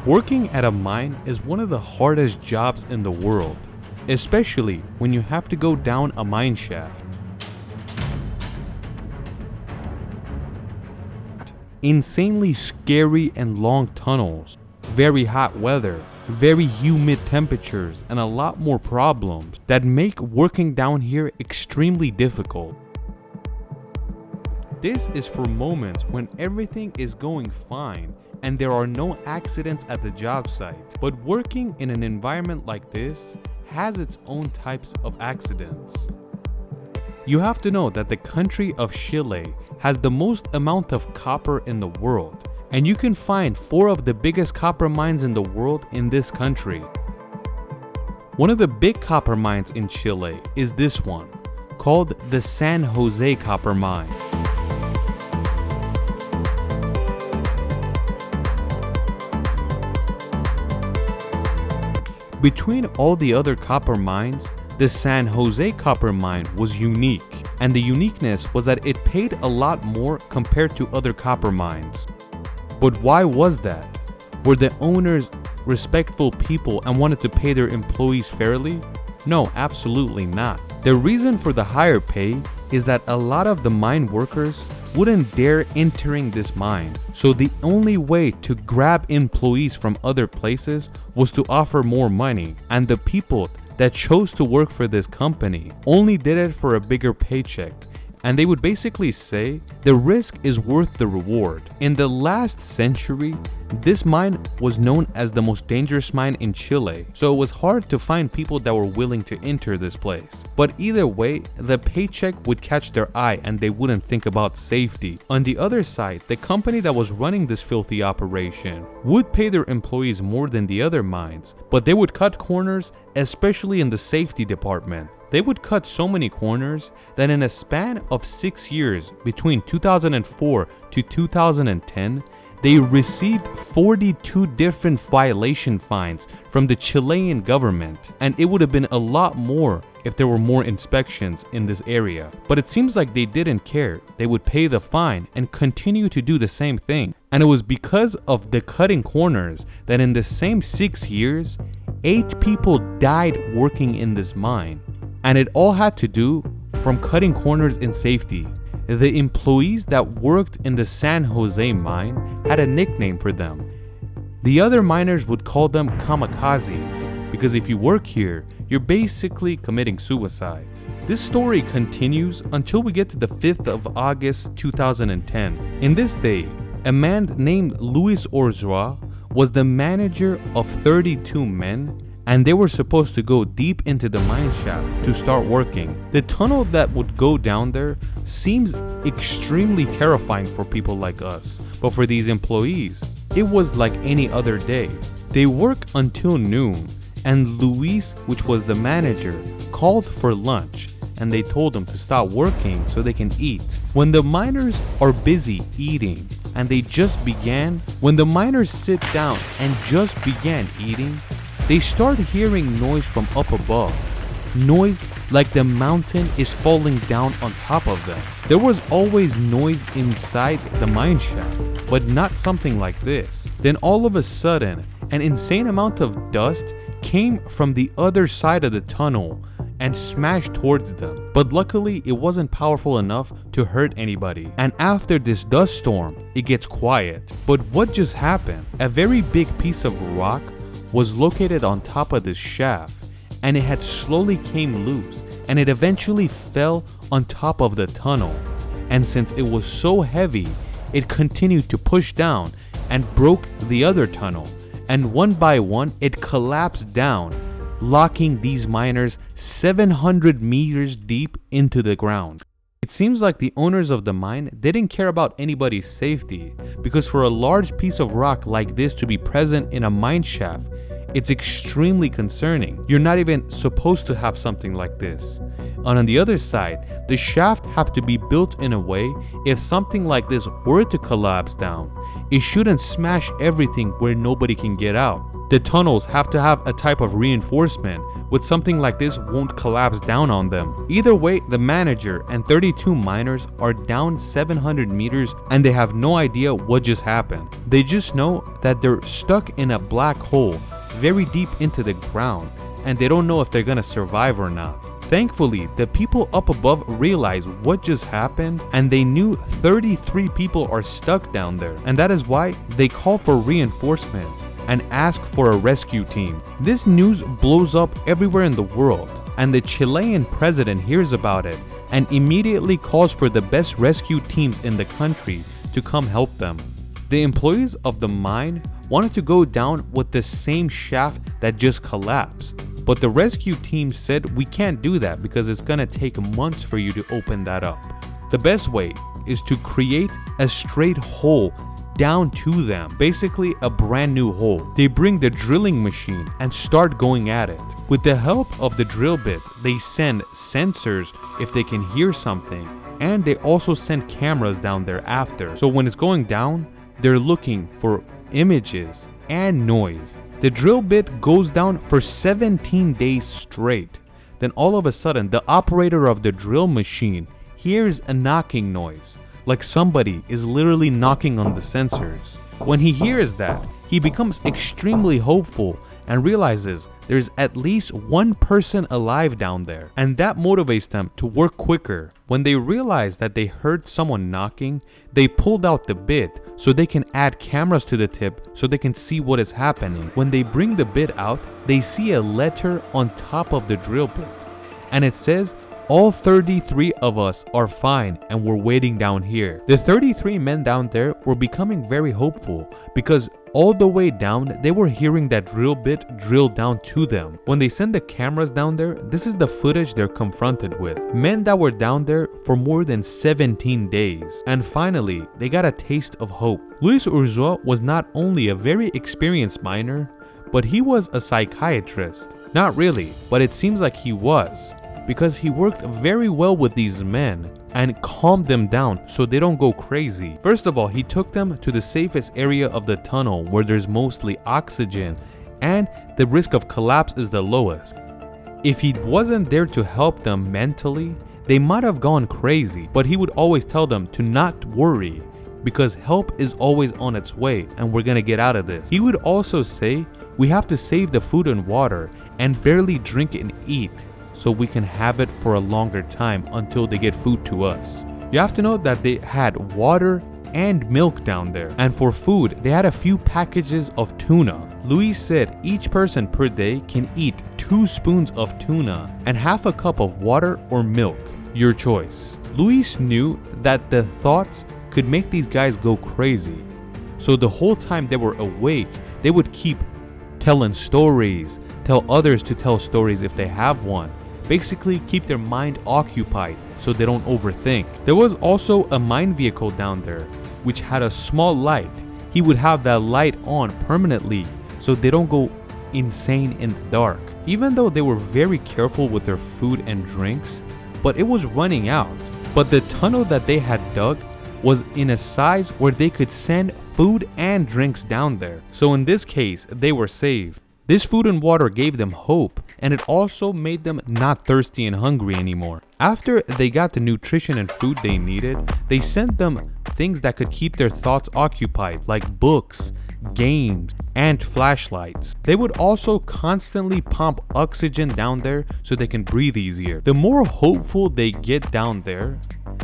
Working at a mine is one of the hardest jobs in the world, especially when you have to go down a mine shaft. Insanely scary and long tunnels, very hot weather, very humid temperatures, and a lot more problems that make working down here extremely difficult. This is for moments when everything is going fine and there are no accidents at the job site. But working in an environment like this has its own types of accidents. You have to know that the country of Chile has the most amount of copper in the world, and you can find 4 of the biggest copper mines in the world in this country. One of the big copper mines in Chile is this one, called the San Jose Copper Mine. Between all the other copper mines, the San Jose Copper Mine was unique, and the uniqueness was that it paid a lot more compared to other copper mines. But why was that? Were the owners respectful people and wanted to pay their employees fairly? No, absolutely not. The reason for the higher pay is that a lot of the mine workers wouldn't dare entering this mine. So the only way to grab employees from other places was to offer more money, and the people that chose to work for this company only did it for a bigger paycheck. And they would basically say the risk is worth the reward. In the last century, this mine was known as the most dangerous mine in Chile, so it was hard to find people that were willing to enter this place. But either way, the paycheck would catch their eye and they wouldn't think about safety. On the other side, the company that was running this filthy operation would pay their employees more than the other mines, but they would cut corners, especially in the safety department. They would cut so many corners that in a span of 6 years, between 2004 to 2010, they received 42 different violation fines from the Chilean government, and it would have been a lot more if there were more inspections in this area. But it seems like they didn't care. They would pay the fine and continue to do the same thing. And it was because of the cutting corners that in the same 6 years, 8 people died working in this mine. And it all had to do from cutting corners in safety. The employees that worked in the San Jose mine had a nickname for them. The other miners would call them kamikazes, because if you work here, you're basically committing suicide. This story continues until we get to the 5th of August 2010. In this day, a man named Luis Orzua was the manager of 32 men, and they were supposed to go deep into the mine shaft to start working. The tunnel that would go down there seems extremely terrifying for people like us, but for these employees, it was like any other day. They work until noon, and Luis, which was the manager, called for lunch, and they told him to stop working so they can eat. When the miners are busy eating, and when the miners sit down and just began eating, they start hearing noise from up above. Noise like the mountain is falling down on top of them. There was always noise inside the mine shaft, but not something like this. Then all of a sudden, an insane amount of dust came from the other side of the tunnel and smashed towards them. But luckily, it wasn't powerful enough to hurt anybody. And after this dust storm, it gets quiet. But what just happened? A very big piece of rock was located on top of this shaft, and it had slowly came loose, and it eventually fell on top of the tunnel. And since it was so heavy, it continued to push down and broke the other tunnel, and one by one it collapsed down, locking these miners 700 meters deep into the ground. It seems like the owners of the mine didn't care about anybody's safety, because for a large piece of rock like this to be present in a mine shaft, it's extremely concerning. You're not even supposed to have something like this. And on the other side, the shaft have to be built in a way, if something like this were to collapse down, it shouldn't smash everything where nobody can get out. The tunnels have to have a type of reinforcement with something like this won't collapse down on them. Either way, the manager and 32 miners are down 700 meters and they have no idea what just happened. They just know that they're stuck in a black hole very deep into the ground and they don't know if they're gonna survive or not. Thankfully, the people up above realized what just happened and they knew 33 people are stuck down there, and that is why they call for reinforcement and ask for a rescue team. This news blows up everywhere in the world and the Chilean president hears about it and immediately calls for the best rescue teams in the country to come help them. The employees of the mine wanted to go down with the same shaft that just collapsed. But the rescue team said we can't do that because it's gonna take months for you to open that up. The best way is to create a straight hole down to them, basically a brand new hole. They bring the drilling machine and start going at it. With the help of the drill bit, they send sensors if they can hear something, and they also send cameras down there after. So when it's going down, they're looking for images and noise. The drill bit goes down for 17 days straight. Then all of a sudden, the operator of the drill machine hears a knocking noise, like somebody is literally knocking on the sensors. When he hears that, he becomes extremely hopeful and realizes there's at least one person alive down there, and that motivates them to work quicker. When they realized that they heard someone knocking, they pulled out the bit so they can add cameras to the tip so they can see what is happening. When they bring the bit out, they see a letter on top of the drill bit, and it says, "All 33 of us are fine and we're waiting down here." The 33 men down there were becoming very hopeful because all the way down they were hearing that drill bit drill down to them. When they send the cameras down there, this is the footage they're confronted with. Men that were down there for more than 17 days. And finally, they got a taste of hope. Luis Urzua was not only a very experienced miner, but he was a psychiatrist. Not really, but it seems like he was, because he worked very well with these men and calmed them down so they don't go crazy. First of all, he took them to the safest area of the tunnel where there's mostly oxygen and the risk of collapse is the lowest. If he wasn't there to help them mentally, they might have gone crazy, but he would always tell them to not worry because help is always on its way and we're gonna get out of this. He would also say, we have to save the food and water and barely drink and eat, so we can have it for a longer time until they get food to us. You have to know that they had water and milk down there, and for food they had a few packages of tuna. Luis said each person per day can eat 2 spoons of tuna and half a cup of water or milk, your choice. Luis knew that the thoughts could make these guys go crazy, so the whole time they were awake they would keep telling stories, tell others to tell stories if they have one. Basically keep their mind occupied so they don't overthink. There was also a mine vehicle down there which had a small light. He would have that light on permanently so they don't go insane in the dark. Even though they were very careful with their food and drinks, but it was running out. But the tunnel that they had dug was in a size where they could send food and drinks down there. So in this case, they were saved. This food and water gave them hope, and it also made them not thirsty and hungry anymore. After they got the nutrition and food they needed, they sent them things that could keep their thoughts occupied, like books, games, and flashlights. They would also constantly pump oxygen down there so they can breathe easier. The more hopeful they get down there,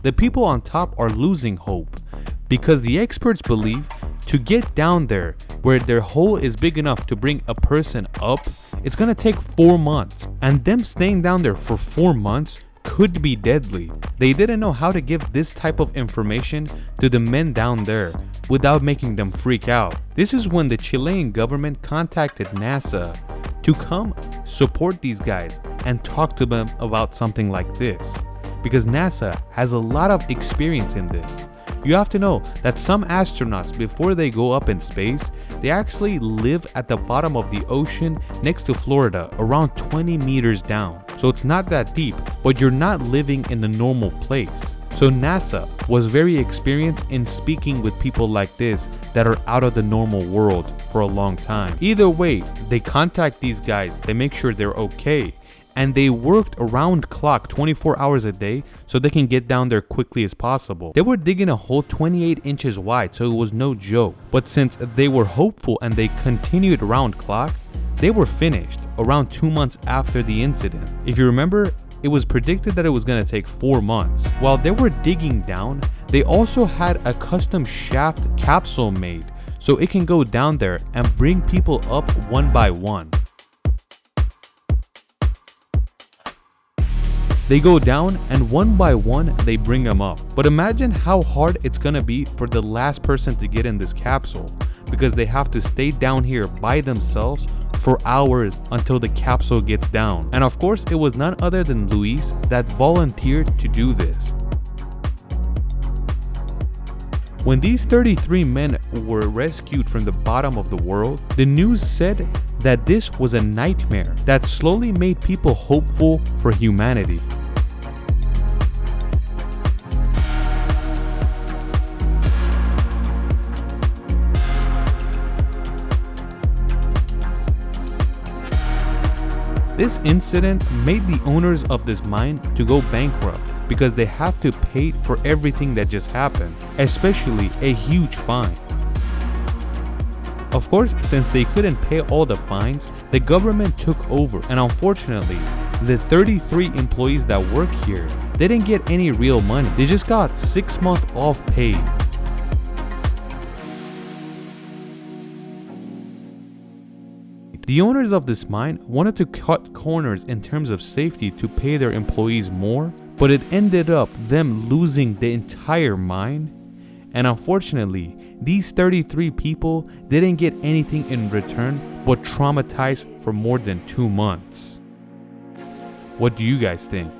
the people on top are losing hope, because the experts believe to get down there where their hole is big enough to bring a person up, it's gonna take 4 months, and them staying down there for 4 months could be deadly. They didn't know how to give this type of information to the men down there without making them freak out. This is when the Chilean government contacted NASA to come support these guys and talk to them about something like this, because NASA has a lot of experience in this. You have to know that some astronauts, before they go up in space, they actually live at the bottom of the ocean next to Florida, around 20 meters down. So it's not that deep, but you're not living in the normal place. So NASA was very experienced in speaking with people like this that are out of the normal world. for a long time. Either way, they contact these guys, they make sure they're okay, and they worked around clock 24 hours a day so they can get down there quickly as possible. They were digging a hole 28 inches wide, so it was no joke. But since they were hopeful and they continued around clock, they were finished around 2 months after the incident. If you remember, it was predicted that it was going to take 4 months. While they were digging down, they also had a custom shaft capsule made so it can go down there and bring people up one by one. They go down and one by one they bring them up. But imagine how hard it's gonna be for the last person to get in this capsule, because they have to stay down here by themselves for hours until the capsule gets down. And of course, it was none other than Luis that volunteered to do this. When these 33 men were rescued from the bottom of the world, the news said that this was a nightmare that slowly made people hopeful for humanity. This incident made the owners of this mine to go bankrupt because they have to pay for everything that just happened, especially a huge fine. Of course, since they couldn't pay all the fines, the government took over, and unfortunately, the 33 employees that work here didn't get any real money. They just got 6 months off pay. The owners of this mine wanted to cut corners in terms of safety to pay their employees more, but it ended up them losing the entire mine. And unfortunately, these 33 people didn't get anything in return but traumatized for more than 2 months. What do you guys think?